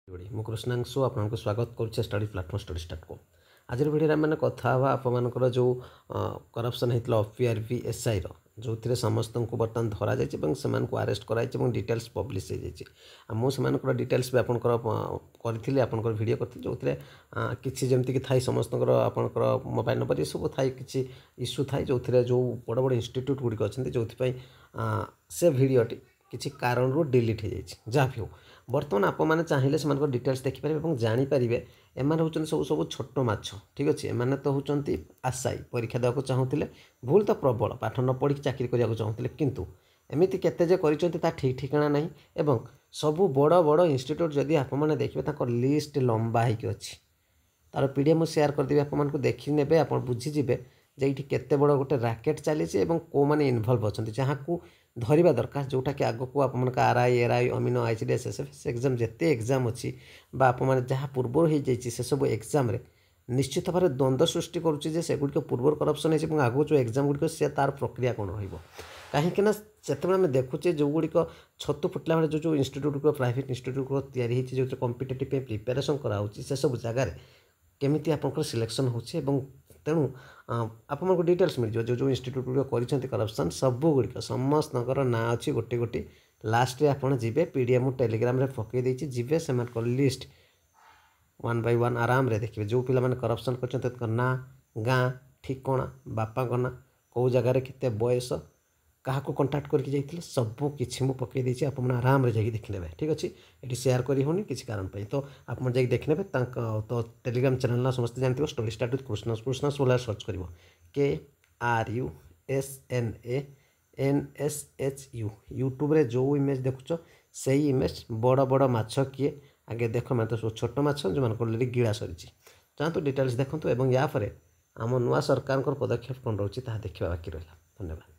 मु कृष्णांशु आपको स्वागत करुच्छे स्टडी प्लाटफर्म स्टडी स्टार्ट को आज भिडियो मैंने कथा आपर जो करप्शन होता OPRP SI जो थे समस्त को बर्तमान धरा जाए आरेस्ट कराई डिटेल्स पब्लिश हो मुझे डिटेल्स भी आपंकर करी आपंकर वीडियो करी जो थे किसी जमीक थाई समस्त आपंकर मोबाइल नंबर ये सब थाई कि इश्यू थाई जो थे जो बड़ बड़ इंस्टीट्यूट गुड़िक अच्छे जो से भिडटी किसी कारण डिलीट हो जाए जहाँ भी हो बर्तमान आप मैंने चाहिए से डिटेल्स देखिपारे और जानीपारे एम हूँ सब सब छोट माछ ठीक अच्छे एम तो होती आशायी परीक्षा देवाक चाहूले भूल तो प्रबल पाठ न पढ़ी चाकरी करने चाहूले किंतु एमती केते कर ठीक ठिकाना नहीं एवं सबू बड़ बड़ इंस्टीट्यूट जदि आपने देखिए लिस्ट लंबा होगी अच्छी तार पीडीएफ मुझे सेयार करदेवी आपको देखने आप बुझीजे जे ये केते बड़ गोटे राकेट चली कौ मैंने इनवल्व अच्छा जहाँ को धरवा दरकार जोटा कि आग को आप RI RI amino ICDS SFS exam जिते एग्जाम अच्छी आप जहाँ पूर्वर हो जाए से सब एग्जाम निश्चित भाव में द्वंद्व सृष्टि करुच्चे सेगुड़ पूर्वर करप्शन है आगू जो एग्जाम गुड़िक से तार प्रक्रिया कौन रहीकना से आम देखुचे जो गुड़िक छतु फुटला बेले जो इंस्टीट्यूट प्राइवेट इंस्टीट्यूट तैयारी जो कॉम्पिटिटिव प्रिपेरेसन कराऊँगी से सब जगार केमी आप सिलेक्शन होचे तेणु आपको डिटेल्स मिल जो जो इंस्टीट्यूट गुड़िक करप्शन सबू गुड़िक समस्त ना अच्छी गोटे गोटे लास्ट रे आप जी पीडीएफ टेलीग्राम रे पकई देछि जीवे से लिस्ट 1 by 1 आराम रे देखिए जो पिला माने करप्शन कर ना गाँ ठिकाना बापा ना कौ जगार केते बयस क्या कंटाक्ट करके जाइए सबू किसी मुझे पकई देछि आप आराम रे जाकि देखने ठीक अच्छे ये सेयार करी होनी किसी कारण पर तो आप देखने तो टेलीग्राम चैनल ना समस्त जानते स्टोरी स्टार्ट विथ कृष्णांशु बोला सर्च कर KRUSNANSHU यूट्यूब रे जो इमेज देखुच से इमेज बड़ बड़ माछ किए आगे देख मैं तो सब छोट माछ जो मान अलरेडी गिड़ा सरी चाहतु डिटेल्स देखूँ और या आम नुआ सरकार पदक्षेप कौन रोचे देखा बाकी रहा। धन्यवाद।